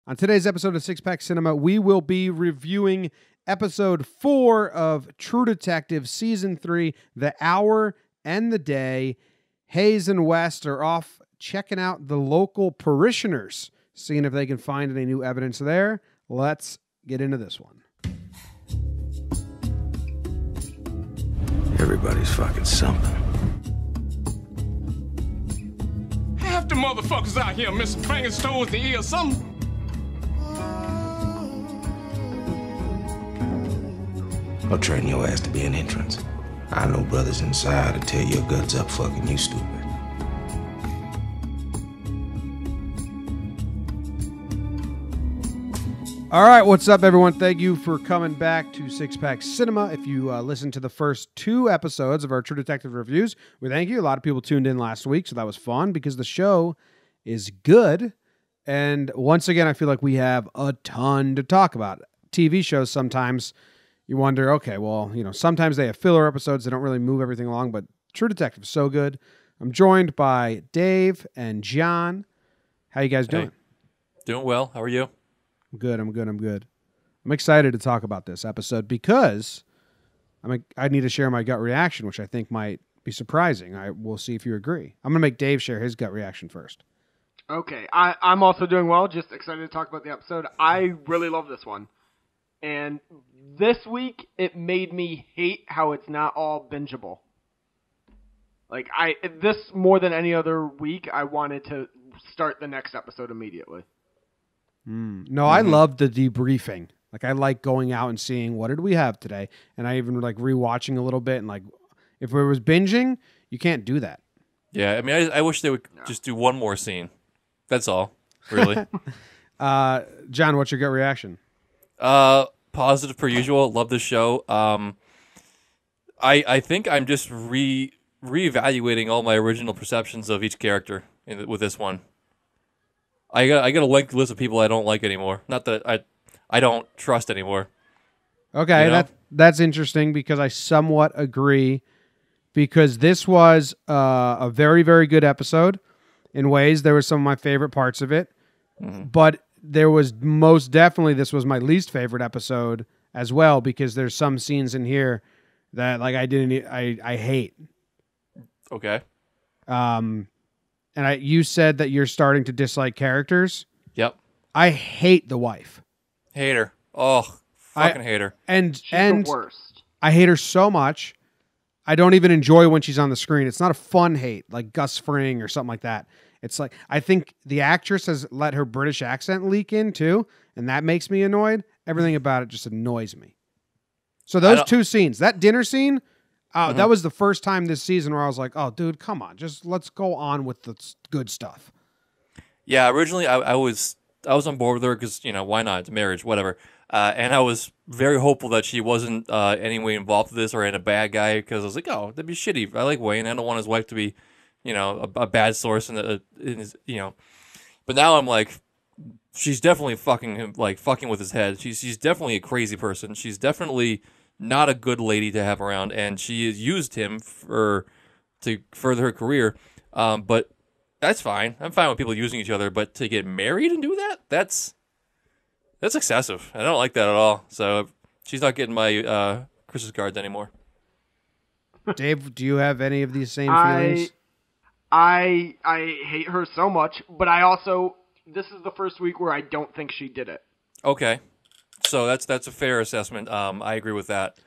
On today's episode of Six Pack Cinema, we will be reviewing episode 4 of True Detective Season 3, The Hour and the Day. Hayes and West are off checking out the local parishioners, seeing if they can find any new evidence there. Let's get into this one. Everybody's fucking something. Half the motherfuckers out here missing fingers, toes, and ears, something. I'll train your ass to be an entrance. I know brothers inside to tear your guts up fucking you stupid. All right, what's up, everyone? Thank you for coming back to Six Pack Cinema. If you listened to the first 2 episodes of our True Detective reviews, we thank you. A lot of people tuned in last week, so that was fun because the show is good. And once again, I feel like we have a ton to talk about. TV shows sometimes you wonder, okay, well, sometimes they have filler episodes. They don't really move everything along, but True Detective is so good. I'm joined by Dave and John. How you guys doing? Doing well. How are you? I'm good. I'm excited to talk about this episode because I need to share my gut reaction, which I think might be surprising. We'll see if you agree. I'm going to make Dave share his gut reaction first. Okay. I'm also doing well. Just excited to talk about the episode. I really love this one. And this week, it made me hate how it's not all bingeable. This more than any other week, I wanted to start the next episode immediately. No, I love the debriefing. I like going out and seeing what did we have today, and I even rewatching a little bit. And if it was binging, you can't do that. Yeah, I mean, I wish they would just do one more scene. That's all, really. John, what's your gut reaction? Positive per usual. Love this show. I think I'm just reevaluating all my original perceptions of each character with this one. I got a lengthy list of people I don't like anymore. Not that I don't trust anymore. Okay, that's interesting because I somewhat agree. Because this was a very, very good episode. In ways, there were some of my favorite parts of it, but there was most definitely this was my least favorite episode as well because there's some scenes in here that I hate. Okay. And you said that you're starting to dislike characters. Yep. I hate the wife. Hate her. Oh, fucking hate her. She's the worst. I hate her so much. I don't even enjoy when she's on the screen. It's not a fun hate like Gus Fring or something like that. It's I think the actress has let her British accent leak in too, and that makes me annoyed. Everything about it just annoys me. So those 2 scenes, that dinner scene, that was the first time this season where I was like, oh, dude, come on. Just let's go on with the good stuff. Yeah, originally I was on board with her because, why not? It's marriage, whatever. And I was very hopeful that she wasn't any way involved with this or in a bad guy because I was like, oh, that'd be shitty. I like Wayne. I don't want his wife to be, a bad source in his, But now I'm like, she's definitely fucking him, fucking with his head. She's definitely a crazy person. She's definitely not a good lady to have around, and she has used him to further her career. But that's fine. I'm fine with people using each other, but to get married and do that's excessive. I don't like that at all. So she's not getting my Christmas cards anymore. Dave, do you have any of these same feelings? I hate her so much, but this is the first week where I don't think she did it. Okay. So that's a fair assessment. I agree with that.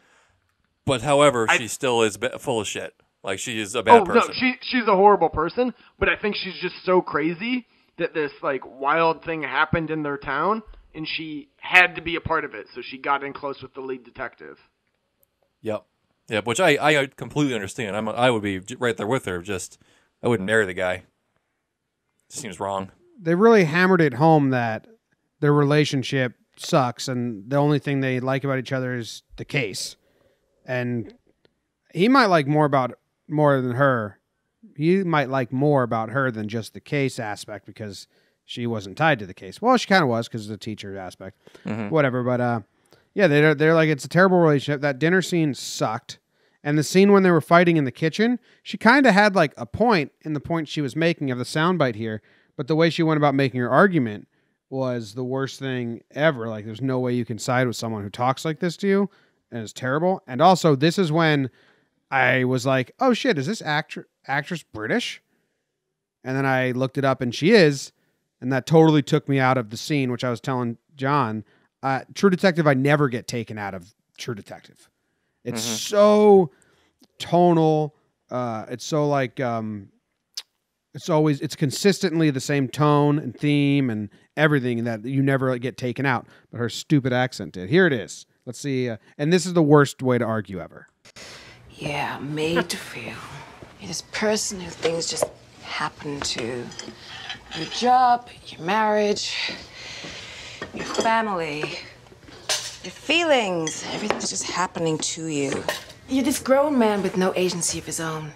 But however, she still is full of shit. She is a bad person. No, she's a horrible person, but I think she's just so crazy that this wild thing happened in their town, and she had to be a part of it, so she got in close with the lead detective. Yep. Yeah, which I completely understand. I would be right there with her. Just I wouldn't marry the guy. It seems wrong. They really hammered it home that their relationship sucks, and the only thing they like about each other is the case. And he might like more than her. He might like more about her than just the case aspect because she wasn't tied to the case. Well, she kind of was because of the teacher aspect. Whatever, but yeah, they're like, it's a terrible relationship. That dinner scene sucked. And the scene when they were fighting in the kitchen, she kind of had a point in the point she was making of the soundbite here, but the way she went about making her argument was the worst thing ever. Like, there's no way you can side with someone who talks like this to you, and it's terrible. And also, this is when I was like, oh shit, is this actress British? And then I looked it up, and she is, and that totally took me out of the scene, which I was telling John. True Detective, I never get taken out of True Detective. It's so tonal. It's so like it's consistently the same tone and theme and everything that you never get taken out. But her stupid accent did. Here it is. Let's see. And this is the worst way to argue ever. Yeah, made to feel. You're this person who things just happen to. Your job, your marriage, your family, your feelings. Everything's just happening to you. You're this grown man with no agency of his own.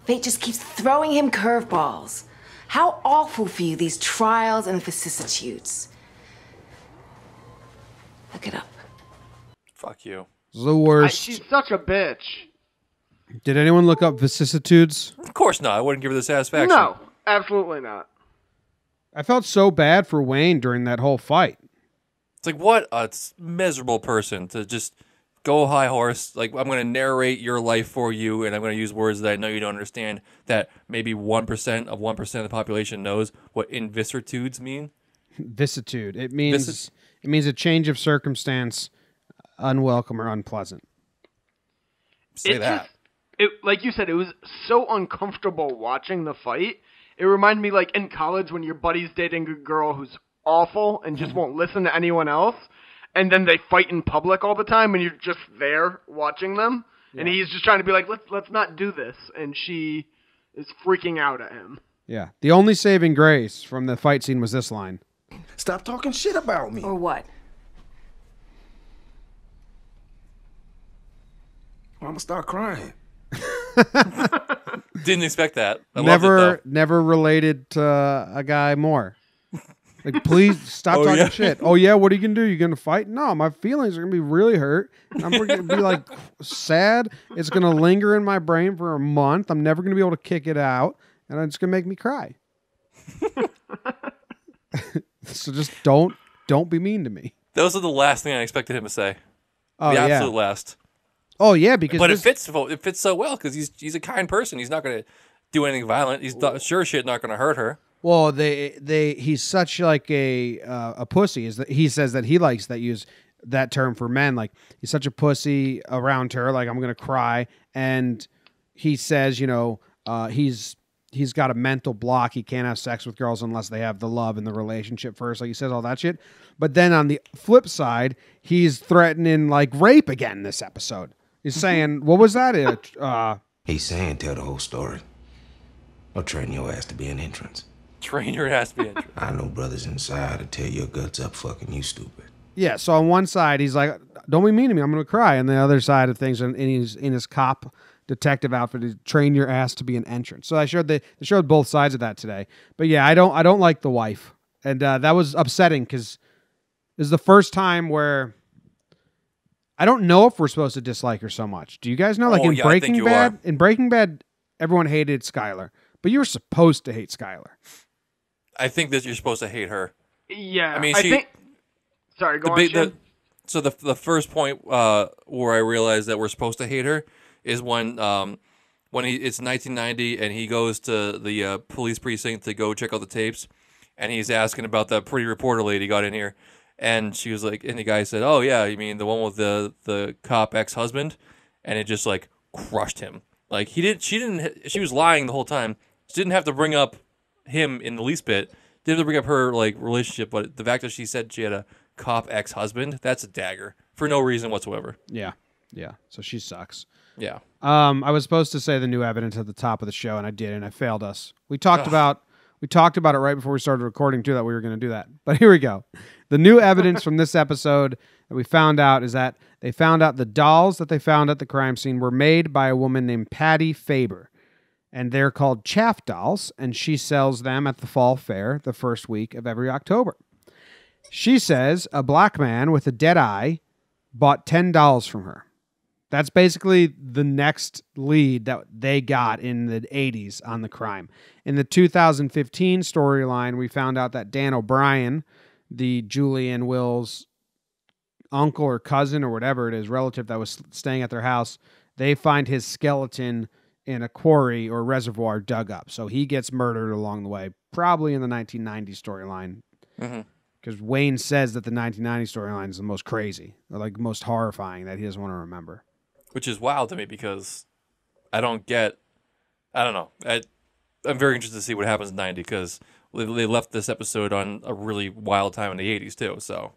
Fate just keeps throwing him curveballs. How awful for you, these trials and vicissitudes. Look it up. Fuck you. The worst. She's such a bitch. Did anyone look up vicissitudes? Of course not. I wouldn't give her the satisfaction. No, absolutely not. I felt so bad for Wayne during that whole fight. It's like, what a miserable person to just go high horse. Like, I'm going to narrate your life for you, and I'm going to use words that I know you don't understand, that maybe 1% of 1% of the population knows what vicissitudes mean. Vicissitude. It means a change of circumstance, unwelcome or unpleasant. Say that. Like you said, it was so uncomfortable watching the fight. It reminded me, like, in college when your buddy's dating a girl who's awful and just won't listen to anyone else, and then they fight in public all the time, and you're just there watching them, and he's just trying to be like, let's not do this, and she is freaking out at him. Yeah. The only saving grace from the fight scene was this line. Stop talking shit about me. Or what? I'm gonna start crying. Didn't expect that. I loved it, though. Never related to a guy more. Like, please stop talking shit. Oh yeah, what are you gonna do? You gonna fight? No, my feelings are gonna be really hurt. I'm gonna be like sad. It's gonna linger in my brain for a month. I'm never gonna be able to kick it out, and it's gonna make me cry. So just don't be mean to me. Those are the last thing I expected him to say. Oh, the yeah. absolute last. Oh yeah, because But it fits so well because he's a kind person. He's not going to do anything violent. He's sure shit not going to hurt her. Well, he's such like a pussy. Is that he says that he likes that use that term for men. Like, he's such a pussy around her. Like, I'm gonna cry, and he says, he's got a mental block. He can't have sex with girls unless they have the love and the relationship first. Like, he says all that shit. But then on the flip side, he's threatening like rape again this episode. He's saying, what was that? He's saying tell the whole story. Or train your ass to be an entrance. Train your ass to be interested. I know brothers inside to tear your guts up fucking you stupid. Yeah, so on one side, he's like, don't be mean to me, I'm going to cry. And the other side of things, and he's in his cop detective outfit, is train your ass to be an entrance. So they showed both sides of that today. But yeah, I don't like the wife. And that was upsetting because this is the first time where I don't know if we're supposed to dislike her so much. Do you guys know? Like, in Breaking Bad, everyone hated Skylar, but you were supposed to hate Skylar. I think that you're supposed to hate her. Yeah, I mean, sorry, go on, Shin. So the first point where I realized that we're supposed to hate her is when it's 1990 and he goes to the police precinct to go check out the tapes, and he's asking about that pretty reporter lady got in here, and she was like, and the guy said, "Oh yeah, you mean the one with the cop ex-husband?" And it just like crushed him. Like, she was lying the whole time. She didn't have to bring up him in the least bit. Didn't have to bring up her like relationship, but the fact that she said she had a cop ex-husband, that's a dagger for no reason whatsoever. Yeah. So she sucks. Yeah. I was supposed to say the new evidence at the top of the show, and I did, and I failed us. We talked about it right before we started recording too, that we were going to do that. But here we go. The new evidence from this episode that we found out is that they found out the dolls that they found at the crime scene were made by a woman named Patty Faber. And they're called chaff dolls, and she sells them at the fall fair the first week of every October. She says a black man with a dead eye bought 10 dolls from her. That's basically the next lead that they got in the 80s on the crime. In the 2015 storyline, we found out that Dan O'Brien, the Julie and Will's uncle or cousin or whatever it is, relative that was staying at their house, they find his skeleton in a quarry or reservoir dug up. So he gets murdered along the way, probably in the 1990 storyline. Because Wayne says that the 1990 storyline is the most crazy, or like most horrifying, that he doesn't want to remember. Which is wild to me because I don't know. I'm very interested to see what happens in 90 because they left this episode on a really wild time in the 80s too. So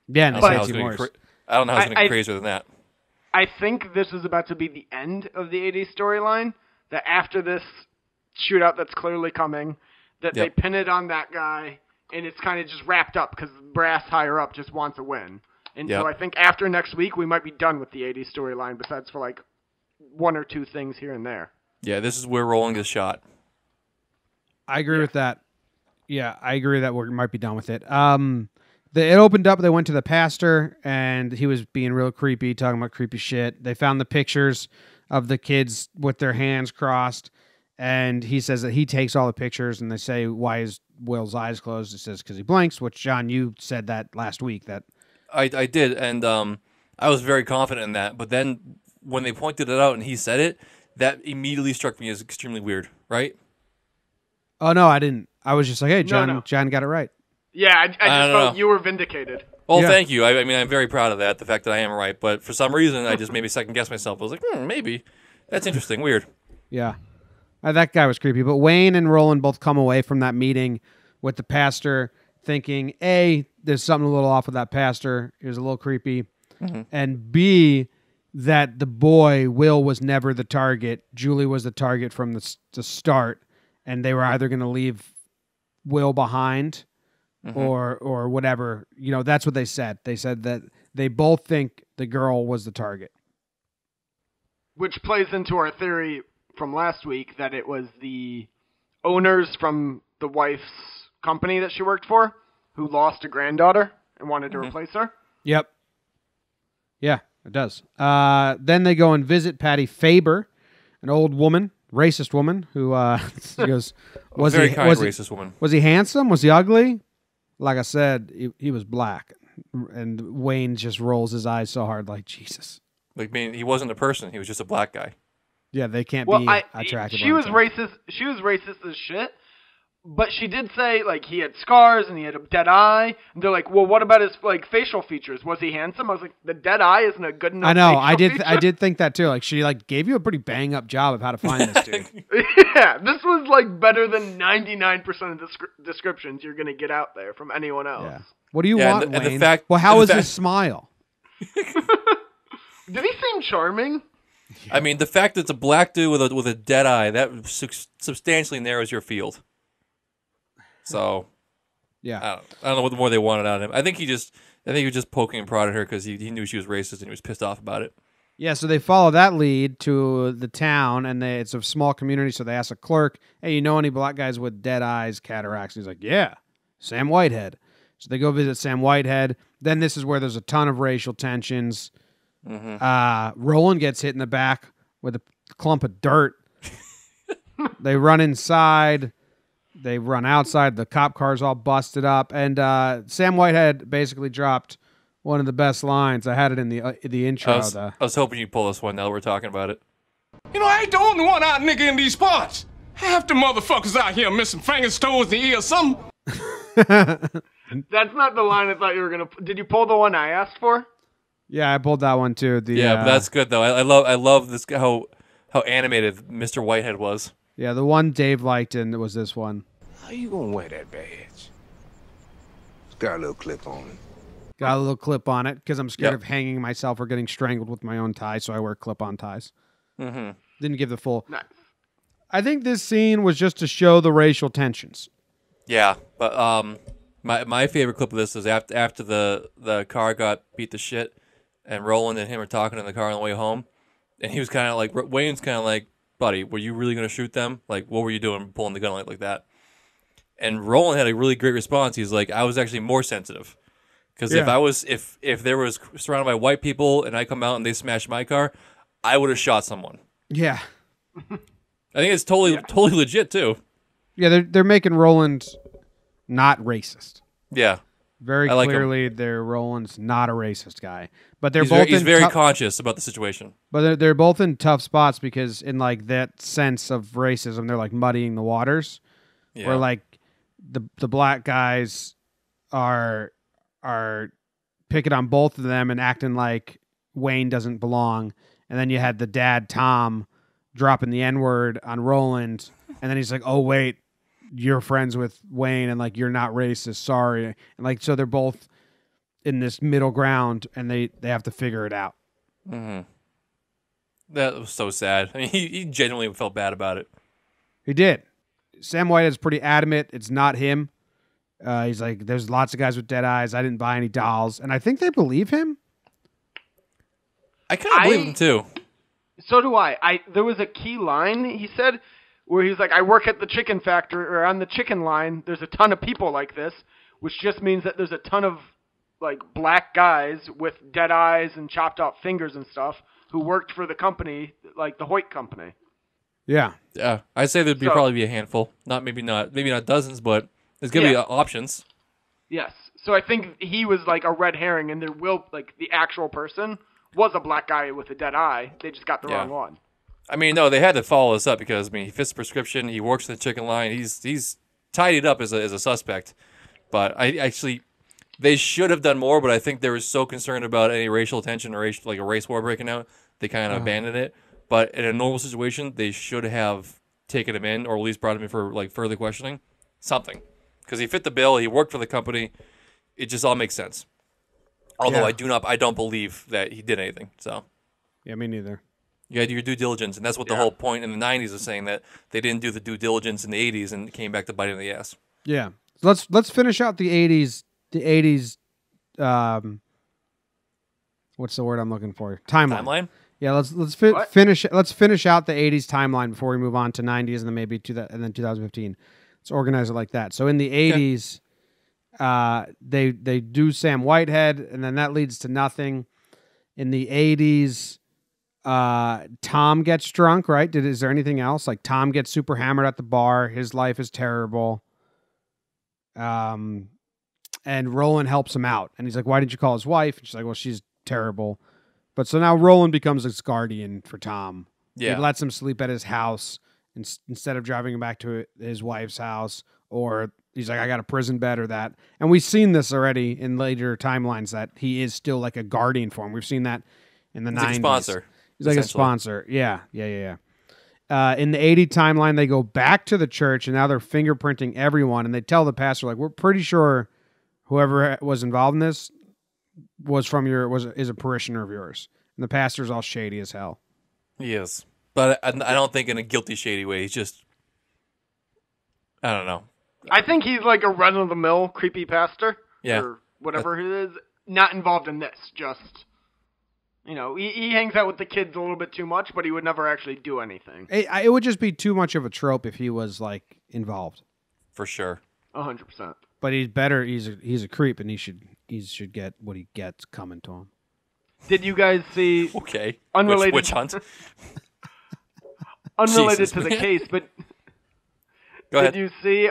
yeah, I don't know how it's going to get crazier than that. I think this is about to be the end of the 80s storyline, that after this shootout that's clearly coming, that they pin it on that guy, and it's kind of just wrapped up because brass higher up just wants a win. And so I think after next week, we might be done with the 80s storyline, besides for like one or two things here and there. Yeah, this is where Rolling is shot. I agree with that. Yeah, I agree that we might be done with it. It opened up, they went to the pastor, and he was being real creepy, talking about creepy shit. They found the pictures of the kids with their hands crossed, and he says that he takes all the pictures, and they say, why is Will's eyes closed? It says, because he blinks, which, John, you said that last week. That I did, and I was very confident in that, but then when they pointed it out and he said it, that immediately struck me as extremely weird, right? Oh, no, I didn't. I was just like, hey, John, No. John got it right. Yeah, I just felt you were vindicated. Well, Yeah. thank you. I mean, I'm very proud of that, the fact that I am right, but for some reason, I just maybe second-guessed myself. I was like, maybe. That's interesting. Weird. Yeah. That guy was creepy. But Wayne and Roland both come away from that meeting with the pastor thinking, A, there's something a little off with that pastor. He was a little creepy. And B, that the boy, Will, was never the target. Julie was the target from the start. And they were either going to leave Will behind or whatever. You know, that's what they said. They said that they both think the girl was the target. Which plays into our theory from last week that it was the owners from the wife's company that she worked for who lost a granddaughter and wanted to replace her. Yep. Yeah, it does. Then they go and visit Patty Faber, an old woman, racist woman, who he goes, racist woman. Was he handsome? Was he ugly? Like I said, he was black. And Wayne just rolls his eyes so hard, like, Jesus. Like, I mean, he wasn't a person. He was just a black guy. Yeah, they can't be attractive. She was racist. She was racist as shit. But she did say, like, he had scars and he had a dead eye. And they're like, well, what about his, like, facial features? Was he handsome? I was like, the dead eye isn't a good enough. I know. Feature. I did think that too. Like, she like gave you a pretty bang up job of how to find this dude. Yeah, this was like better than 99% of the descriptions you're gonna get out there from anyone else. Yeah. What do you want, and Wayne? the fact, well, how was his smile? Did he seem charming? I mean, the fact that it's a black dude with a dead eye, that substantially narrows your field. So, yeah, I don't know what more they wanted out of him. I think he was just poking and prodding her because he knew she was racist and he was pissed off about it. Yeah, so they follow that lead to the town, and it's a small community, so they ask a clerk, hey, you know any black guys with dead eyes, cataracts? And he's like, yeah, Sam Whitehead. So they go visit Sam Whitehead. Then this is where there's a ton of racial tensions. Roland gets hit in the back with a clump of dirt. They run inside. They run outside. The cop car's all busted up. And Sam Whitehead basically dropped one of the best lines. I had it in the intro. I was hoping you'd pull this one now that we're talking about it. You know, I ain't the only one out nigga in these parts. Half the motherfuckers out here missing fingers, toes, and ears, something. That's not the line I thought you were gonna. Did you pull the one I asked for? Yeah, I pulled that one too. But that's good though. I love this how animated Mr. Whitehead was. Yeah, the one Dave liked and it was this one. How you gonna wear that badge? It's got a little clip on it. Got a little clip on it because I'm scared of hanging myself or getting strangled with my own tie, so I wear clip-on ties. Didn't give the full. Nice. I think this scene was just to show the racial tensions. Yeah, but my favorite clip of this is after the car got beat to shit, and Roland and him are talking in the car on the way home, and he was kind of like, Wayne's kind of like, buddy, were you really going to shoot them? Like, what were you doing pulling the gun like that? And Roland had a really great response. He's like, I was actually more sensitive. Because if there was surrounded by white people and I come out and they smash my car, I would have shot someone. Yeah. I think it's totally legit too. Yeah, they're making Roland not racist. Yeah. Very like clearly, Roland's not a racist guy, but he's very conscious about the situation. But they're both in tough spots because in like that sense of racism, they're like muddying the waters. Yeah. Where like the black guys are picking on both of them and acting like Wayne doesn't belong, and then you had the dad Tom dropping the N-word on Roland, and then he's like, "Oh wait, you're friends with Wayne, and like you're not racist, sorry." And like so they're both in this middle ground, and they have to figure it out. Mm-hmm. That was so sad. I mean, he genuinely felt bad about it. He did. Sam White is pretty adamant it's not him. He's like, there's lots of guys with dead eyes. I didn't buy any dolls, and I think they believe him. I kind of believe him too. So do I. There was a key line he said where he was like, I work at the chicken factory, or on the chicken line. There's a ton of people like this, which just means that there's a ton of like black guys with dead eyes and chopped off fingers and stuff who worked for the company, like the Hoyt company. Yeah. Yeah. I'd say there'd probably be a handful. Maybe not dozens, but there's going to be options. Yes. So I think he was like a red herring, and the actual person was a black guy with a dead eye. They just got the wrong one. I mean, no, they had to follow this up because, I mean, he fits the prescription. He works in the chicken line. He's tidied up as a suspect. But they should have done more, but I think they were so concerned about any racial tension or like a race war breaking out, they kind of abandoned it. But in a normal situation, they should have taken him in, or at least brought him in for like further questioning, something, because he fit the bill. He worked for the company. It just all makes sense. Although I don't believe that he did anything. So, yeah, me neither. You got to do your due diligence, and that's what the whole point in the '90s is saying, that they didn't do the due diligence in the '80s and it came back to bite in the ass. Yeah, so let's finish out the '80s. The '80s. What's the word I'm looking for? Timeline. Yeah, let's finish out the '80s timeline before we move on to '90s and then maybe and then 2015. Let's organize it like that. So in the '80s, they do Sam Whitehead, and then that leads to nothing. In the '80s, Tom gets drunk. Right? Is there anything else? Like Tom gets super hammered at the bar. His life is terrible. And Roland helps him out, and he's like, "Why didn't you call his wife?" And she's like, "Well, she's terrible." But so now Roland becomes his guardian for Tom. Yeah. He lets him sleep at his house instead of driving him back to his wife's house. Or he's like, I got a prison bed or that. And we've seen this already in later timelines that he is still like a guardian for him. We've seen that in the 90s. Like a sponsor. He's like a sponsor. Yeah. In the 80 timeline, they go back to the church, and now they're fingerprinting everyone. And they tell the pastor, like, we're pretty sure whoever was involved in this is a parishioner of yours. And the pastor's all shady as hell. He is. But I don't think in a guilty, shady way. He's just, I don't know. I think he's like a run-of-the-mill creepy pastor. Yeah. Or whatever it is. Not involved in this. Just, he hangs out with the kids a little bit too much, but he would never actually do anything. It would just be too much of a trope if he was, like, involved. For sure. 100%. But he's better. He's a creep, and he should get what he gets coming to him. Did you guys see? Okay. Unrelated Witch hunt. Unrelated Jesus, to the man. case, but Go ahead. did you see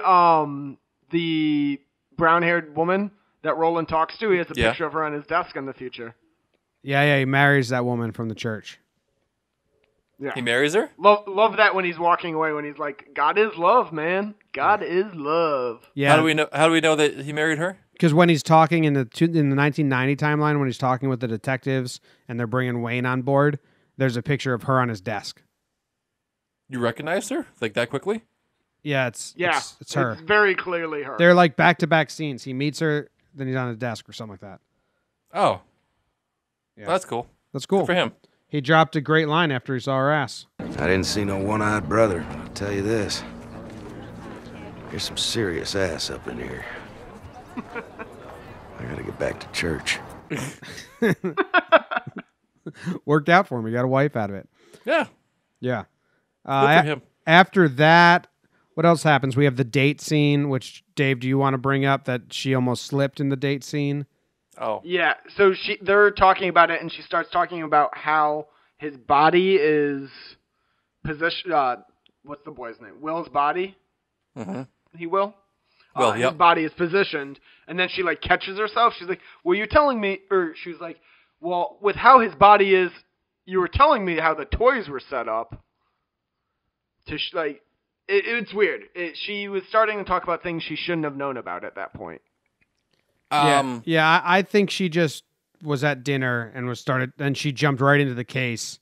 the brown-haired woman that Roland talks to? He has a picture of her on his desk in the future. Yeah. He marries that woman from the church. Yeah. He marries her? Love that when he's walking away, when he's like, God is love, man. God is love. Yeah. How do we know that he married her? Because when he's talking in the 1990 timeline, when he's talking with the detectives and they're bringing Wayne on board, there's a picture of her on his desk. You recognized her like that quickly? Yeah, it's her. It's very clearly her. They're like back-to-back scenes. He meets her, then he's on his desk or something like that. Oh. Yeah. Well, that's cool. That's cool. Good for him. He dropped a great line after he saw her ass. I didn't see no one-eyed brother, I'll tell you this. There's some serious ass up in here. I gotta get back to church. Worked out for him. He got a wife out of it. Yeah. Yeah. Good for him. After that, what else happens? We have the date scene, which, Dave, do you want to bring up that she almost slipped in the date scene? Oh. Yeah, so they're talking about it, and she starts talking about how his body is position. What's the boy's name? Will's body. Mm-hmm. He will. Well, His body is positioned, and then she like catches herself. She's like, "Well, you're telling me," or she was like, "Well, with how his body is, you were telling me how the toys were set up." It's weird. She was starting to talk about things she shouldn't have known about at that point. Yeah, I think she just was at dinner and she jumped right into the case,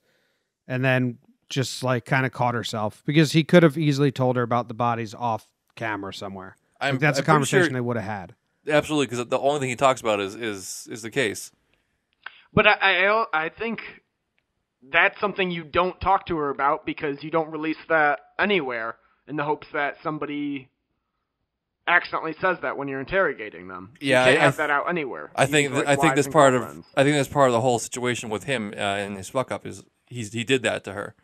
and then just like kind of caught herself because he could have easily told her about the bodies off camera somewhere. That's a conversation they would have had. Absolutely, because the only thing he talks about is the case. But I think that's something you don't talk to her about because you don't release that anywhere in the hopes that somebody accidentally says that when you're interrogating them. Yeah, you can't have that out anywhere. I think that's part of the whole situation with him and his fuck up is he did that to her.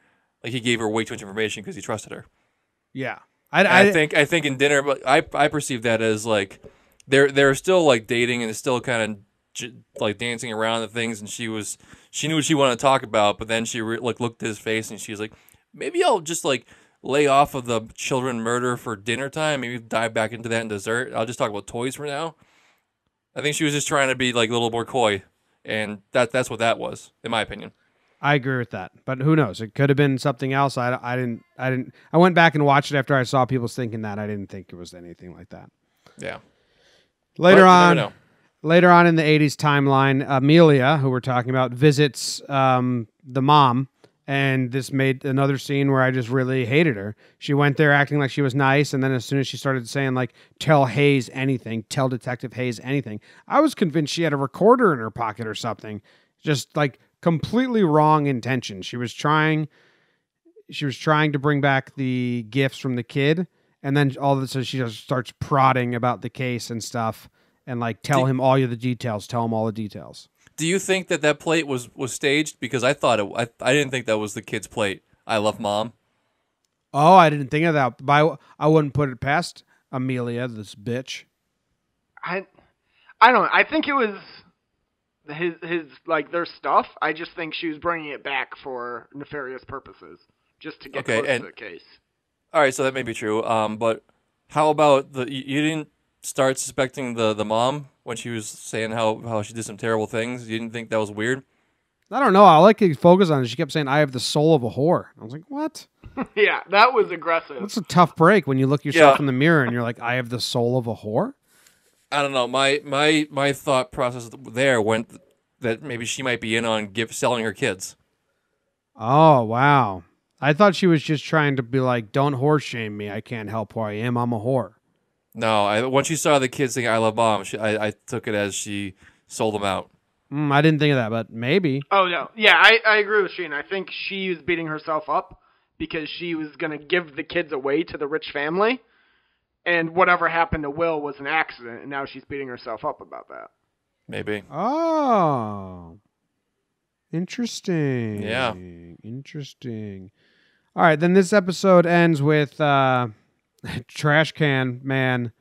Like he gave her way too much information because he trusted her. Yeah. I think in dinner, but I perceive that as like they're still like dating and still kind of like dancing around the things, and she knew what she wanted to talk about, but then she looked at his face and she's like, maybe I'll just like lay off of the children murder for dinner time, maybe dive back into that in dessert. I'll just talk about toys for now. I think she was just trying to be like a little more coy, and that's what that was, in my opinion. I agree with that, but who knows? It could have been something else. I didn't. I went back and watched it after I saw people thinking that. I didn't think it was anything like that. Yeah. Later on in the 80s timeline, Amelia, who we're talking about, visits the mom, and this made another scene where I just really hated her. She went there acting like she was nice, and then as soon as she started saying, like, tell Hayes anything, tell Detective Hayes anything, I was convinced she had a recorder in her pocket or something. Just, like, completely wrong intention. She was trying to bring back the gifts from the kid, and then all of a sudden she just starts prodding about the case and stuff, and like tell him all the details. Do you think that plate was staged? Because I thought I didn't think that was the kid's plate. I love mom. Oh, I didn't think of that. But I wouldn't put it past Amelia, this bitch. I don't know. I think it was his like their stuff. I just think she was bringing it back for nefarious purposes, just to get close to the case. All right, so that may be true. But how about you didn't start suspecting the mom when she was saying how she did some terrible things? You didn't think that was weird? I don't know. I like to focus on it. She kept saying, I have the soul of a whore. I was like, what? Yeah, that was aggressive. That's a tough break when you look yourself in the mirror and you're like, I have the soul of a whore? I don't know. My thought process there went that maybe she might be in on selling her kids. Oh, wow. I thought she was just trying to be like, don't whore shame me. I can't help who I am. I'm a whore. No, once she saw the kids saying I love mom, I took it as she sold them out. I didn't think of that, but maybe. Oh, no. Yeah, I agree with Shane. I think she was beating herself up because she was going to give the kids away to the rich family, and whatever happened to Will was an accident, and now she's beating herself up about that. Maybe. Oh. Interesting. Yeah. Interesting. All right, then this episode ends with Trash Can Man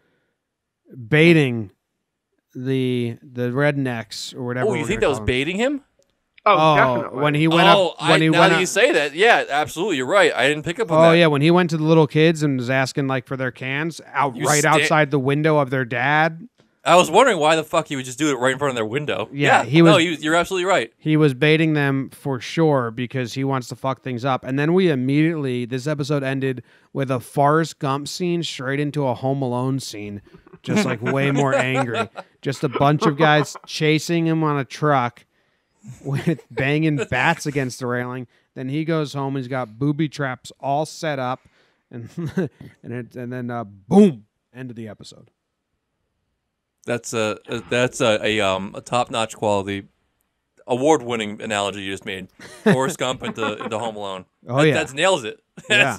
baiting the rednecks or whatever. Oh, you think that was baiting him? Oh, definitely. When he went up. Now that you say that, yeah, absolutely, you're right. I didn't pick up on that. Oh yeah, when he went to the little kids and was asking like for their cans outside the window of their dad. I was wondering why the fuck he would just do it right in front of their window. Yeah, you're absolutely right. He was baiting them for sure because he wants to fuck things up. And then this episode ended with a Forrest Gump scene straight into a Home Alone scene, just like way more angry. Just a bunch of guys chasing him on a truck with banging bats against the railing. Then he goes home. He's got booby traps all set up, and then boom, end of the episode. That's a top-notch quality, award-winning analogy you just made. Forrest Gump into Home Alone. Oh, yeah. That nails it. Yeah.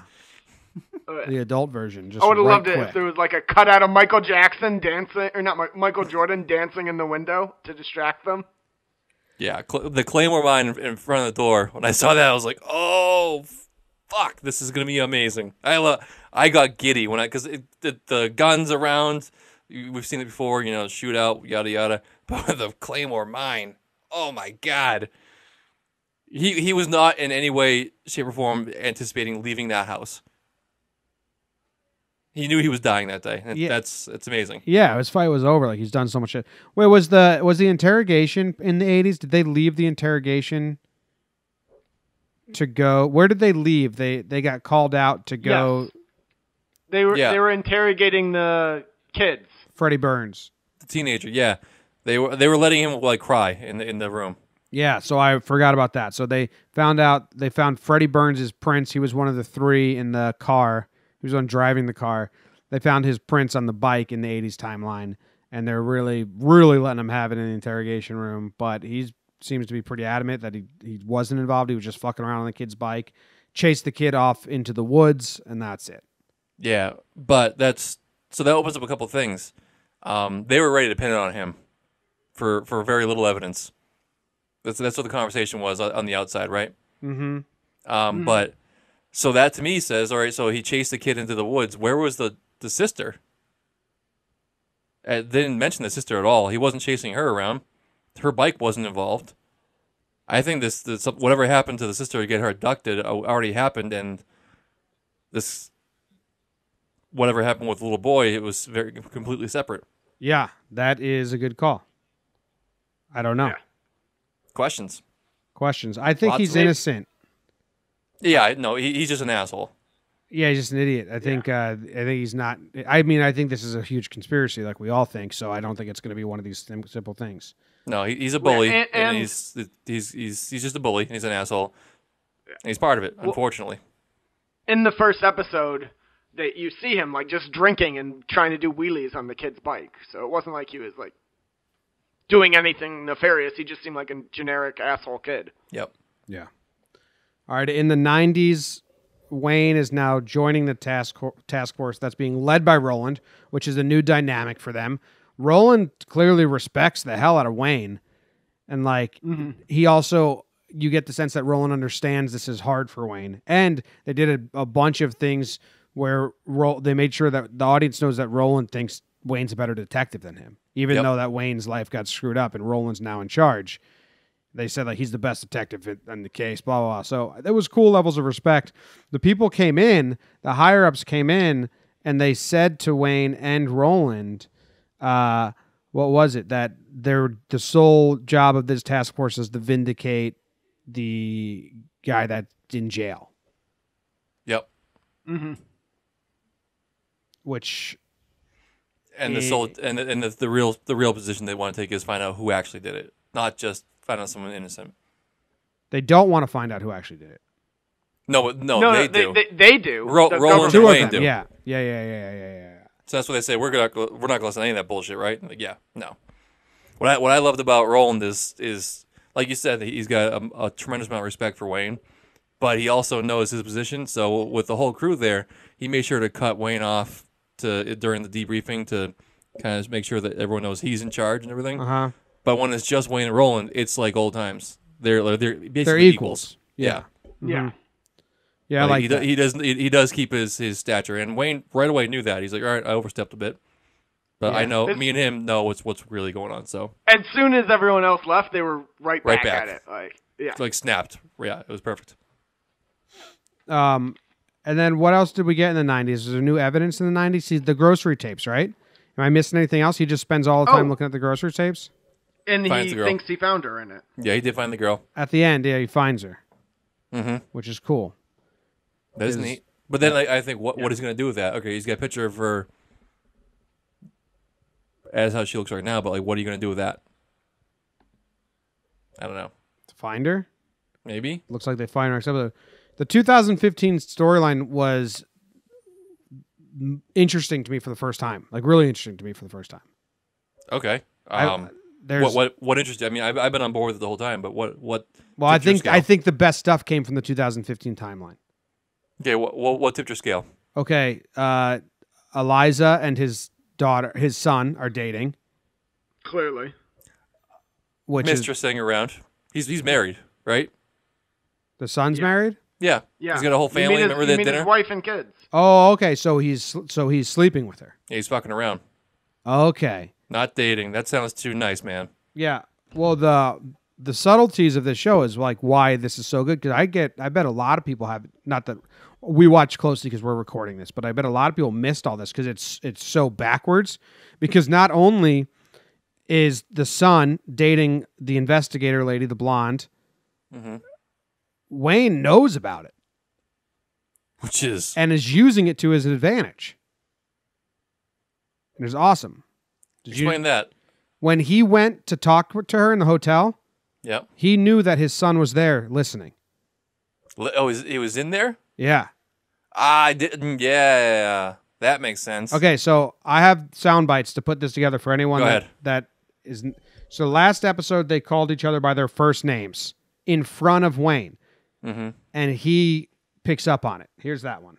The adult version. Just I would have loved quick. it if there was like a cutout of Michael Jackson dancing, or not Michael Jordan dancing in the window to distract them. Yeah, the Claymore mine in front of the door. When I saw that, I was like, "Oh, fuck! This is gonna be amazing." I got giddy because the guns around. We've seen it before, shootout, yada yada. the Claymore mine. Oh my God. He was not in any way, shape, or form anticipating leaving that house. He knew he was dying that day. Yeah. It's amazing. Yeah, his fight was over. Like he's done so much shit. Wait, was the interrogation in the 80s? Did they leave the interrogation to go? Where did they leave? They got called out to go. Yes. They were interrogating the kids. Freddie Burns, The teenager, yeah. They were letting him like cry in the room. Yeah, so I forgot about that. So they found Freddie Burns' prints. He was one of the three in the car. He was the one driving the car. They found his prints on the bike in the 80s timeline, and they're really, really letting him have it in the interrogation room. But he seems to be pretty adamant that he wasn't involved. He was just fucking around on the kid's bike, chased the kid off into the woods, and that's it. Yeah, but that opens up a couple things. They were ready to pin it on him for very little evidence. That's what the conversation was on the outside, right? Mm-hmm. But so that to me says, all right, so he chased the kid into the woods. Where was the sister? They didn't mention the sister at all. He wasn't chasing her around. Her bike wasn't involved. I think this whatever happened to the sister to get her abducted already happened, and this whatever happened with the little boy, it was very completely separate. Yeah, that is a good call. I don't know. Yeah. Questions. I think he's innocent. Yeah, no, he's just an asshole. Yeah, he's just an idiot. I think he's not. I mean, I think this is a huge conspiracy, like we all think. So I don't think it's going to be one of these simple things. No, he's a bully, Yeah, and he's just a bully, and he's an asshole. And he's part of it, unfortunately. In the first episode, you see him like just drinking and trying to do wheelies on the kid's bike. So it wasn't like he was like doing anything nefarious. He just seemed like a generic asshole kid. Yep. Yeah. All right. In the 90s, Wayne is now joining the task force that's being led by Roland, which is a new dynamic for them. Roland clearly respects the hell out of Wayne. And like, he also, you get the sense that Roland understands this is hard for Wayne. And they did a bunch of things where they made sure that the audience knows that Roland thinks Wayne's a better detective than him, even though that Wayne's life got screwed up and Roland's now in charge. They said like he's the best detective in the case, blah, blah, blah. So there was cool levels of respect. The people came in, the higher ups came in, and they said to Wayne and Roland, what was it? That the sole job of this task force is to vindicate the guy that's in jail. Yep. Mm-hmm. Which, and the real position they want to take is find out who actually did it, not just find out someone innocent. They don't want to find out who actually did it. No, they do. They do. Roland and Wayne do. Yeah. So that's what they say. We're not going to listen to any of that bullshit, right? Like, yeah, no. What I loved about Roland is like you said, he's got a tremendous amount of respect for Wayne, but he also knows his position. So with the whole crew there, he made sure to cut Wayne off during the debriefing to kind of make sure that everyone knows he's in charge and everything. Uh-huh. But when it's just Wayne and Roland, it's like old times. They're basically equals. Yeah. Yeah. Yeah, Like like he does keep his stature, and Wayne right away knew that. He's like, all right, I overstepped a bit, but I know me and him know what's really going on. So as soon as everyone else left, they were right back at it. Like snapped. Yeah, it was perfect. And then what else did we get in the 90s? Is there new evidence in the 90s? See, the grocery tapes, right? Am I missing anything else? He just spends all the time looking at the grocery tapes? And he thinks he found her in it. Yeah, he did find the girl. At the end, he finds her. Mm-hmm. Which is cool. That is neat. But then I think what he's going to do with that? Okay, he's got a picture of her as how she looks right now, but like, what are you going to do with that? I don't know. To find her? Maybe. Looks like they find her. Except the 2015 storyline was interesting to me for the first time. Like, really interesting to me for the first time. Okay. What interested? I mean, I've been on board with it the whole time, but what? Well, I think the best stuff came from the 2015 timeline. Okay, what tipped your scale? Okay, Eliza and his son are dating. Clearly. Mistress hanging around. He's married, right? The son's married? Yeah. He's got a whole family. Remember that dinner? His wife and kids. Oh, okay. So he's sleeping with her. Yeah, he's fucking around. Okay. Not dating. That sounds too nice, man. Yeah. Well, the subtleties of this show is like why this is so good, because I bet a lot of people have, not that we watch closely because we're recording this, but I bet a lot of people missed all this because it's so backwards, because not only is the son dating the investigator lady, the blonde, Wayne knows about it. Which is... And is using it to his advantage. And it's awesome. Explain that. When he went to talk to her in the hotel, Yep. he knew that his son was there listening. Oh, he was in there? Yeah. I didn't. Yeah. That makes sense. Okay, so I have sound bites to put this together for anyone Go ahead. that is... So last episode, they called each other by their first names in front of Wayne. Mm-hmm. And he picks up on it. Here's that one.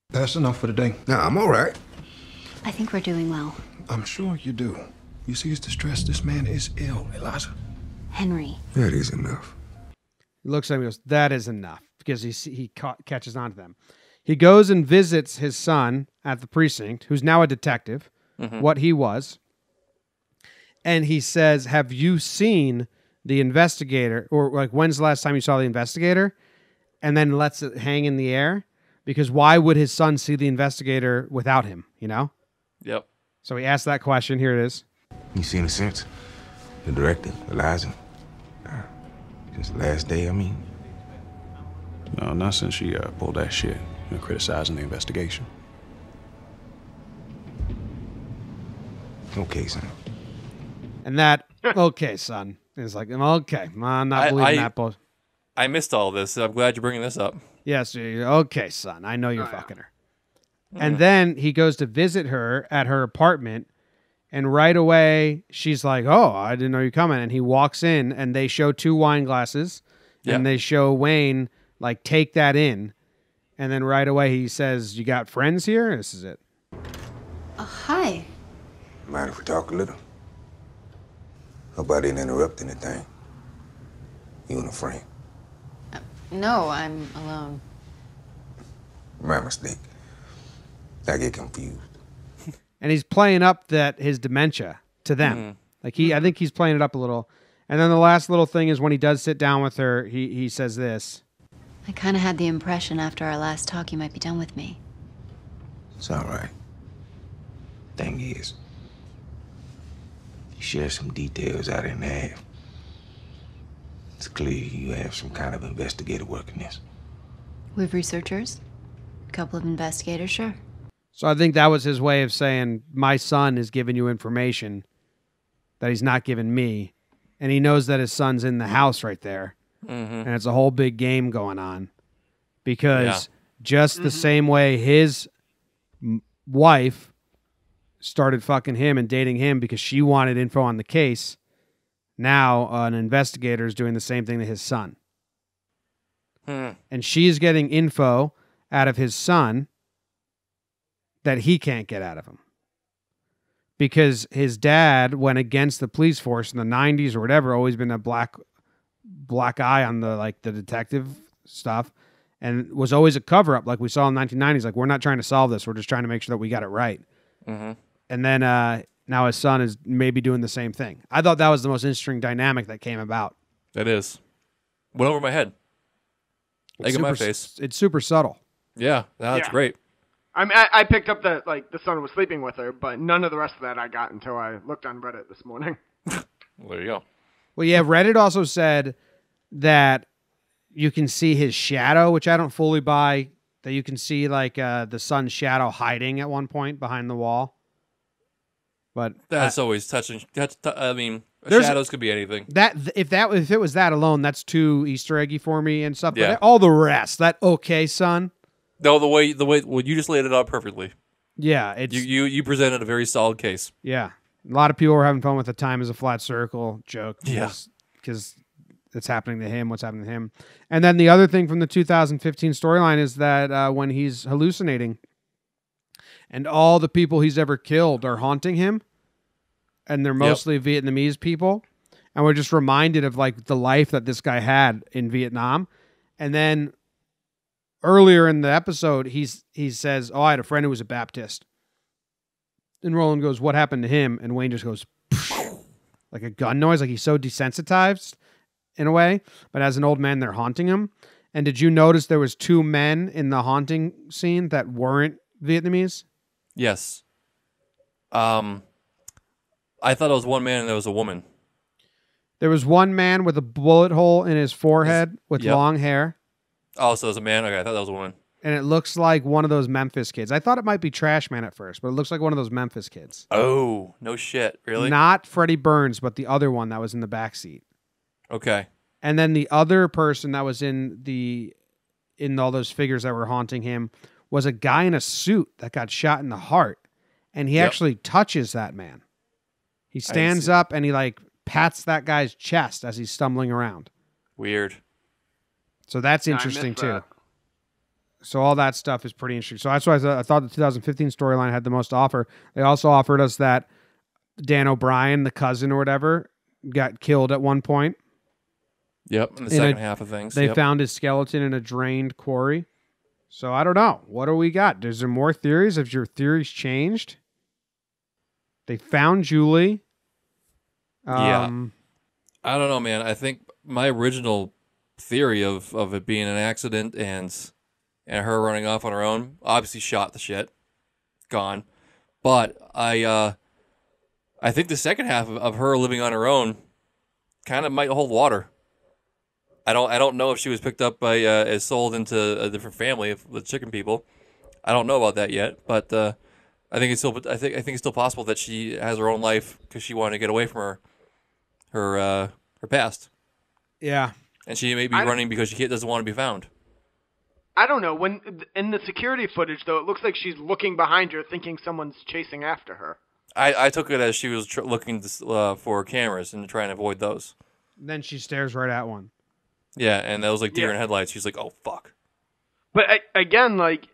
That's enough for today. Nah, I'm all right. I think we're doing well. I'm sure you do. You see his distress? This man is ill, Eliza. Henry. That is enough. He looks at him and goes, that is enough, because catches on to them. He goes and visits his son at the precinct, who's now a detective, what he was. And he says, have you seen the investigator? Or like, when's the last time you saw the investigator? And then lets it hang in the air. Because why would his son see the investigator without him, you know? Yep. So he asked that question. Here it is. You seen it since? The director, Eliza? Since the last day, I mean? No, not since she pulled that shit, criticizing the investigation. Okay, son. And that, okay, son, is like, okay, I'm not believing that bullshit. I missed all this. I'm glad you're bringing this up. Yes, okay, son, I know you're fucking her. And then he goes to visit her at her apartment, and right away she's like, oh, I didn't know you're coming. And he walks in, and they show 2 wine glasses, and they show Wayne, like, take that in. And then right away he says, you got friends here? This is it. Hi. Mind if we talk a little? Hope I didn't interrupt anything. You and a friend. No, I'm alone. My mistake. I get confused. And he's playing up that his dementia to them. Like I think he's playing it up a little. And then the last little thing is when he does sit down with her, he says this. I kind of had the impression after our last talk you might be done with me. It's all right. Thing is, you share some details I didn't have. It's clear you have some kind of investigator working this. We have researchers, a couple of investigators, sure. So I think that was his way of saying, my son is giving you information that he's not giving me. And he knows that his son's in the house right there. And it's a whole big game going on. Because just the same way his wife started fucking him and dating him because she wanted info on the case, now an investigator is doing the same thing to his son. And she's getting info out of his son that he can't get out of him. Because his dad went against the police force in the 90s or whatever, always been a black eye on the detective stuff, and was always a cover-up like we saw in the 1990s. Like, we're not trying to solve this. We're just trying to make sure that we got it right. And then now his son is maybe doing the same thing. I thought that was the most interesting dynamic that came about. That is. Went over my head. Egg in my face. It's super subtle. Yeah, that's great. I picked up that the son was sleeping with her, but none of the rest of that I got until I looked on Reddit this morning. Well, there you go. Well, yeah, Reddit also said that you can see his shadow, which I don't fully buy. That you can see the son's shadow hiding at one point behind the wall. But that's always touching. I mean, shadows could be anything. If it was that alone, that's too Easter eggy for me and stuff. Yeah. But all the rest, that okay, son. No, the way well, you just laid it out perfectly. Yeah, it's you presented a very solid case. Yeah, a lot of people were having fun with the time as a flat circle joke. Because it's happening to him. What's happening to him? And then the other thing from the 2015 storyline is that when he's hallucinating, and all the people he's ever killed are haunting him, and they're mostly Vietnamese people, and we're just reminded of the life that this guy had in Vietnam, and then. Earlier in the episode, he says, "Oh, I had a friend who was a Baptist." And Roland goes, "What happened to him?" And Wayne just goes, "Pfft." like a gun noise. Like he's so desensitized in a way. But as an old man, they're haunting him. And did you notice there was 2 men in the haunting scene that weren't Vietnamese? Yes. I thought it was one man and there was a woman. There was one man with a bullet hole in his forehead with long hair. Oh, so it was a man? Okay, I thought that was a woman. And it looks like one of those Memphis kids. I thought it might be Trash Man at first, but it looks like one of those Memphis kids. Oh, no shit. Really? Not Freddie Burns, but the other one that was in the backseat. Okay. And then the other person that was in all those figures that were haunting him was a guy in a suit that got shot in the heart. And he actually touches that man. He stands up and he like pats that guy's chest as he's stumbling around. Weird. So that's interesting too. So all that stuff is pretty interesting. So that's why I thought the 2015 storyline had the most to offer. They also offered us that Dan O'Brien, the cousin or whatever, got killed at one point. Yep, in the second half of things. They found his skeleton in a drained quarry. So I don't know. What do we got? Is there more theories? Have your theories changed? They found Julie. Yeah. I don't know, man. I think my original theory of it being an accident and her running off on her own, obviously shot the shit. Gone. But I think the second half of her living on her own kind of might hold water. I don't know if she was picked up by sold into a different family of the chicken people. I don't know about that yet, but I think it's still possible that she has her own life because she wanted to get away from her past. Yeah, and she may be running because she doesn't want to be found. I don't know. When in the security footage, though, it looks like she's looking behind her, thinking someone's chasing after her. I took it as she was looking for cameras and trying to avoid those. Then she stares right at one. Yeah, and that was like deer in headlights. She's like, "Oh fuck!" But again, like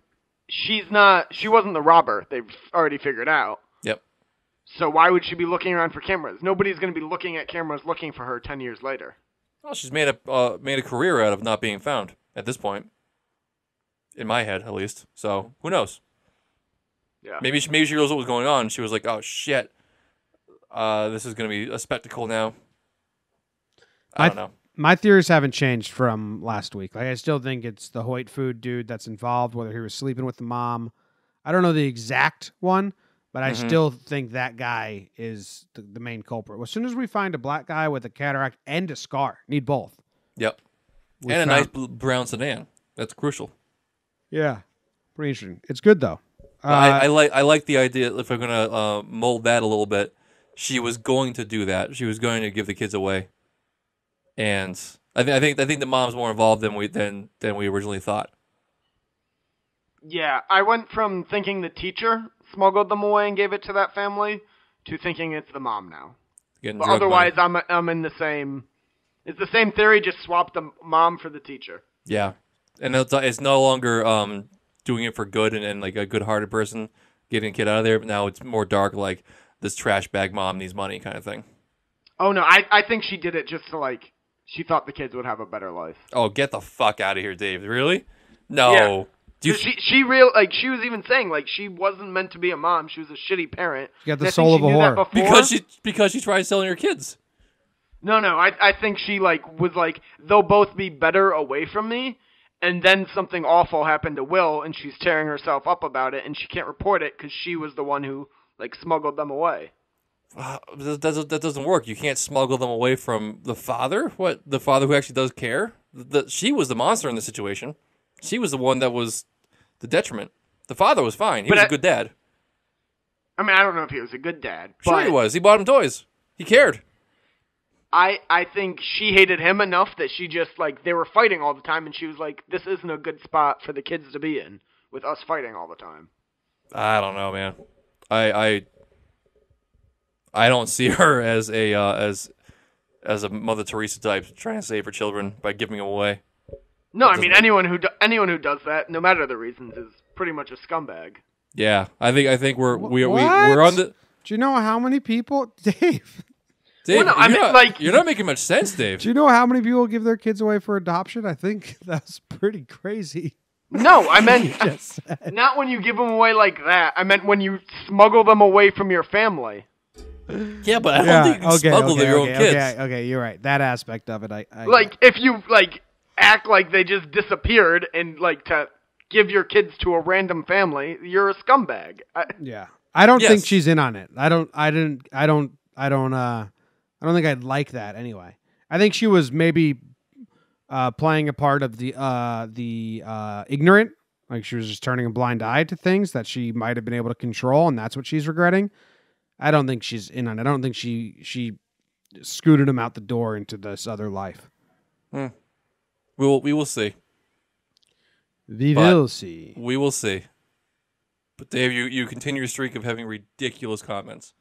she wasn't the robber. They've already figured out. Yep. So why would she be looking around for cameras? Nobody's going to be looking at cameras looking for her 10 years later. Well, she's made a career out of not being found at this point. In my head, at least. So who knows? Yeah. Maybe she realized what was going on. She was like, "Oh shit, this is going to be a spectacle now." I don't know. My theories haven't changed from last week. Like I still think it's the Hoyt food dude that's involved, whether he was sleeping with the mom. I don't know the exact one, but I still think that guy is the main culprit. As soon as we find a black guy with a cataract and a scar, need both. Yep. And a nice brown sedan. That's crucial. Yeah. Pretty interesting. It's good though. I like the idea. If I'm gonna mold that a little bit, she was going to do that. She was going to give the kids away. And I think the mom's more involved than we originally thought. Yeah, I went from thinking the teacher smuggled them away and gave it to that family to thinking it's the mom now. But otherwise, I'm in the same. It's the same theory. Just swap the mom for the teacher. Yeah, and it's no longer doing it for good and like a good-hearted person getting a kid out of there. But now it's more dark, like this trash bag mom needs money kind of thing. Oh no, I think she did it just to like. She thought the kids would have a better life. Oh, get the fuck out of here, Dave. Really? No. Yeah. She was even saying like she wasn't meant to be a mom. She was a shitty parent. You got the soul of a whore. Because she tried selling her kids. No. I think she was like they'll both be better away from me, and then something awful happened to Will, and she's tearing herself up about it, and she can't report it because she was the one who smuggled them away. That doesn't work. You can't smuggle them away from the father. What, the father who actually does care? She was the monster in the situation. She was the one that was the detriment. The father was fine. He was a good dad. I mean, I don't know if he was a good dad. Sure he was. He bought him toys. He cared. I think she hated him enough that she just they were fighting all the time, and she was like, "This isn't a good spot for the kids to be in with us fighting all the time." I don't know, man. I don't see her as a Mother Teresa type trying to save her children by giving them away. No, I mean anyone who does that, no matter the reasons, is pretty much a scumbag. Yeah, I think we're on the. Do you know how many people, Dave? Dave, you're not making much sense, Dave. Do you know how many people give their kids away for adoption? I think that's pretty crazy. No, I meant not when you give them away like that. I meant when you smuggle them away from your family. Yeah, but I don't think you can smuggle their own kids. Okay, you're right. That aspect of it, I like if you like act like they just disappeared and like to give your kids to a random family, you're a scumbag. Yeah, I don't Yes. think she's in on it. I don't think I'd like that anyway. I think she was maybe playing a part of the ignorant, like she was just turning a blind eye to things that she might have been able to control, and that's what she's regretting. I don't think she's in on it. I don't think she scooted him out the door into this other life. We will see. We will see. We will see. But Dave, you continue your streak of having ridiculous comments.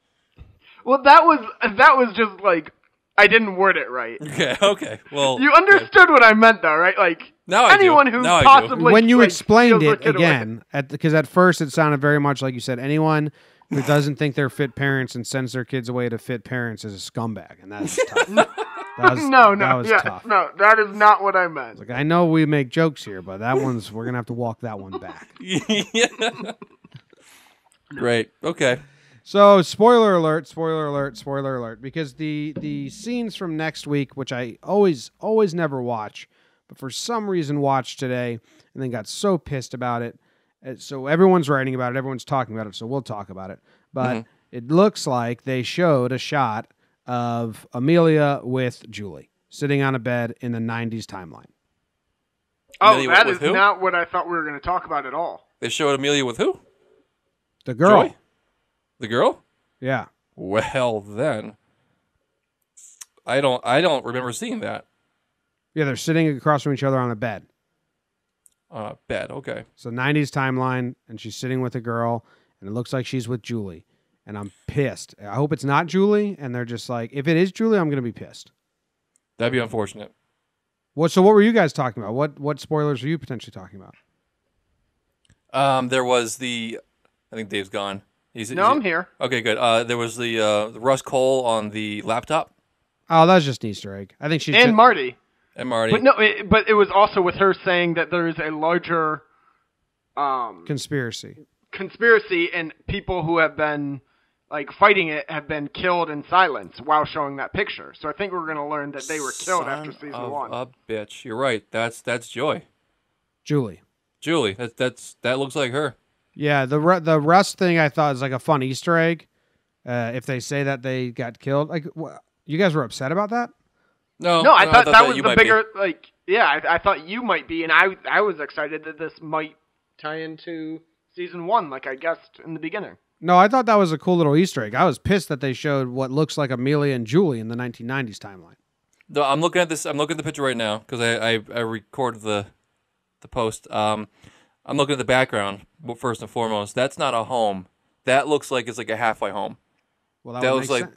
Well, that was just like I didn't word it right. Okay. Well, you understood what I meant, though, right? Like Now I do. anyone who Now I do. possibly When you like, explained steals it their kid away. again, because at first it sounded very much like you said, anyone who doesn't think they're fit parents and sends their kids away to fit parents is a scumbag, and that's tough. That was tough. No, that is not what I meant. Like, I know we make jokes here, but we're gonna have to walk that one back. Yeah. Great. Okay. So, spoiler alert, because the scenes from next week, which I always never watch, but for some reason watched today and then got so pissed about it. So everyone's writing about it, everyone's talking about it, so we'll talk about it. But it looks like they showed a shot of Amelia with Julie sitting on a bed in the 90s timeline. Oh, Amelia that with is who? not what I thought we were going to talk about at all. They showed Amelia with who? The girl. Joy? The girl? Yeah. Well, then I don't remember seeing that. Yeah, they're sitting across from each other on a bed. Bed. Okay. So 90s timeline, and she's sitting with a girl, and it looks like she's with Julie. And I'm pissed. I hope it's not Julie, and they're just like, if it is Julie, I'm going to be pissed. That'd be unfortunate. So what were you guys talking about? What spoilers are you potentially talking about? There was I think Dave's gone. I'm here. Okay, good. There was the Russ Cole on the laptop. Oh, that was just an Easter egg. I think she's And Marty. And Marty. But no, but it was also with her saying that there is a larger conspiracy, and people who have been like fighting it have been killed in silence while showing that picture. So I think we're going to learn that they were killed after season 1. A bitch. You're right. That's Joy. Julie. That looks like her. Yeah, the Russ thing I thought was like a fun Easter egg. If they say that they got killed, like you guys were upset about that? No, I thought that was the bigger like. Yeah, I thought you might be, and I was excited that this might tie into season 1, like I guessed in the beginning. No, I thought that was a cool little Easter egg. I was pissed that they showed what looks like Amelia and Julie in the 1990s timeline. No, I'm looking at this. I'm looking at the picture right now because I recorded the post. I'm looking at the background first and foremost. That's not a home. That looks like it's like a halfway home. Well, that looks like sense.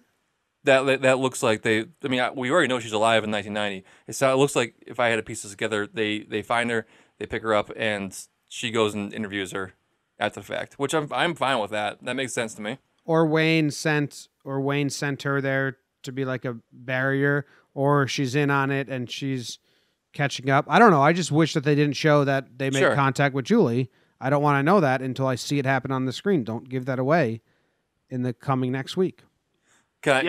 That looks like they. I mean, we already know she's alive in 1990. It looks like if I had to piece this together, they find her, they pick her up, and she goes and interviews her after the fact. Which I'm fine with that. That makes sense to me. Or Wayne sent her there to be like a barrier, or she's in on it and she's catching up. I don't know. I just wish that they didn't show that they made contact with Julie. I don't want to know that until I see it happen on the screen. Don't give that away in the coming next week. I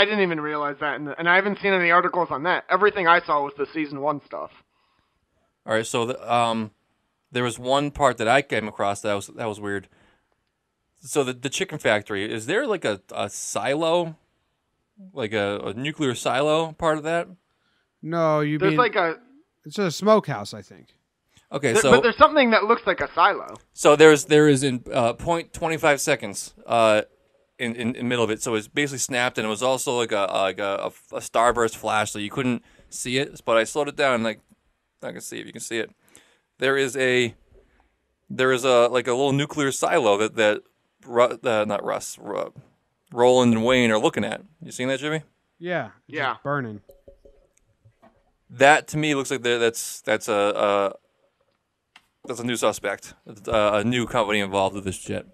didn't even realize that, and I haven't seen any articles on that. Everything I saw was the season 1 stuff. All right, so there was one part that I came across that was weird. So the chicken factory, is there like a silo, like a nuclear silo part of that? No, it's a smokehouse, I think. Okay, but there's something that looks like a silo. So there is in 0.25 seconds in the middle of it. So it's basically snapped, and it was also like a starburst flash, so you couldn't see it. But I slowed it down, and I can see if you can see it. There is a like a little nuclear silo that not Russ, Roland and Wayne are looking at. You seen that, Jimmy? Yeah. Just burning. That to me looks like that's a new suspect, a new company involved with this shit.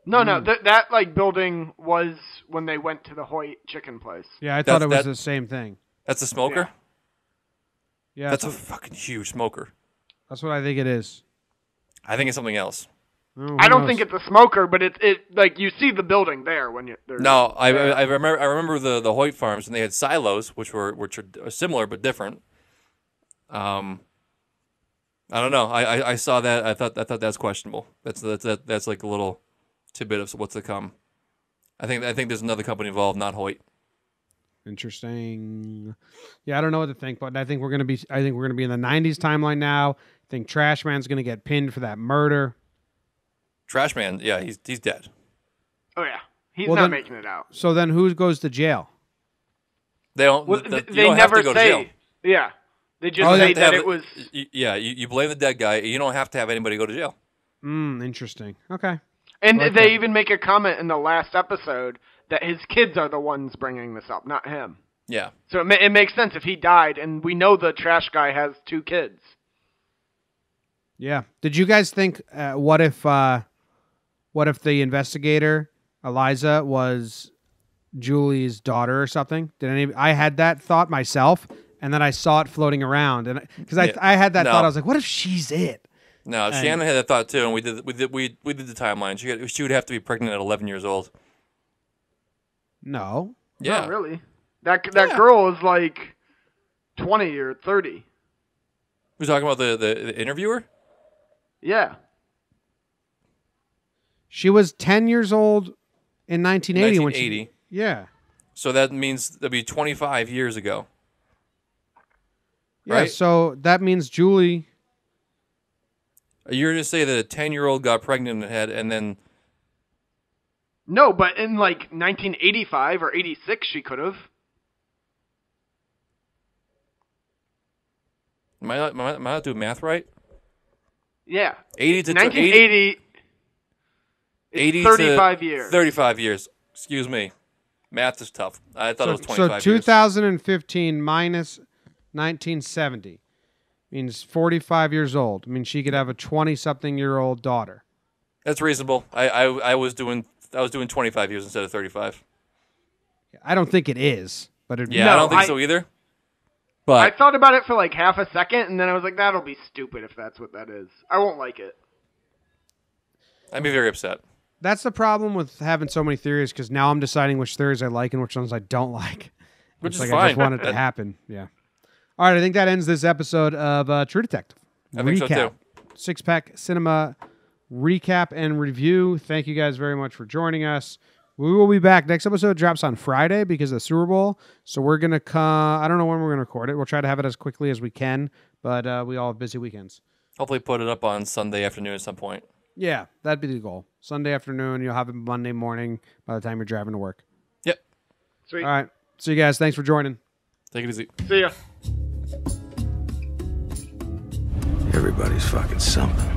No, that like building was when they went to the Hoyt chicken place. Yeah, I thought it was the same thing. That's a smoker? Yeah. That's a fucking huge smoker. That's what I think it is. I think it's something else. Oh, I don't knows? think it's a smoker, but it like you see the building there when you. No, I remember the Hoyt farms, and they had silos, which are similar but different. I don't know. I saw that. I thought that's questionable. That's like a little tidbit of what's to come. I think there's another company involved, not Hoyt. Interesting. Yeah, I don't know what to think, but I think we're gonna be in the '90s timeline now. I think Trash Man's gonna get pinned for that murder. Trash Man, yeah, he's dead. Oh yeah, he's Well, not then- making it out. So then, who goes to jail? They don't. Well, you they don't never have to go to say. jail. Yeah, they just Oh, they say have to that have it was. You blame the dead guy. You don't have to have anybody go to jail. Interesting. Okay. And Like they that. even make a comment in the last episode that his kids are the ones bringing this up, not him. Yeah. So it makes sense if he died, and we know the trash guy has 2 kids. Yeah. Did you guys think? What if the investigator Eliza was Julie's daughter or something? I had that thought myself, and then I saw it floating around, and because I had that No. thought, I was like, what if she's it? No, Shannon had that thought too, and we did the timeline. She would have to be pregnant at 11 years old. No. Yeah. Not really. That girl is like 20 or 30. We're talking about the interviewer. Yeah. She was 10 years old in 1980. 1980. Yeah. So that means that'd be 25 years ago. Yeah, Right? so that means Julie. You're going to say that a 10-year-old got pregnant and then No, but in like 1985 or 86, she could have. am I not doing math right? Yeah. 80 to 1980. 80 It's 35 to years. 35 years. Excuse me. Math is tough. I thought it was 25 So years. 2015 minus 1970 means 45 years old. I mean, she could have a 20-something-year-old daughter. That's reasonable. I was doing 25 years instead of 35. I don't think it is, but it, Yeah, No, I don't think I- so either. I But thought about it for like half a second, and then I was like, that'll be stupid if that's what that is. I won't like it. I'd be very upset. that's the problem with having so many theories, because now I'm deciding which theories I like and which ones I don't like. Which It's is like I just fine. want it to happen. Yeah. All right, I think that ends this episode of True Detective. I think so, too. Six-Pack Cinema recap and review. Thank you guys very much for joining us. We will be back. Next episode drops on Friday because of the Super Bowl. So we're going to come. I don't know when we're going to record it. We'll try to have it as quickly as we can, but we all have busy weekends. Hopefully put it up on Sunday afternoon at some point. Yeah, that'd be the goal. Sunday afternoon, you'll have it Monday morning by the time you're driving to work. Yep. Sweet. All right. See you guys. Thanks for joining. Take it easy. See ya. Everybody's fucking something.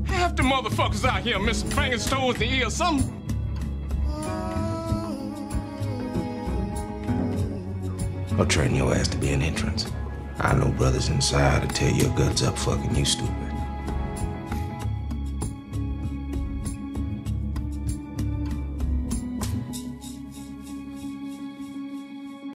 Half the motherfuckers out here missing fingers, toes, and ears, something. I'll train your ass to be an entrance. I know brothers inside to tear your guts up fucking you stupid.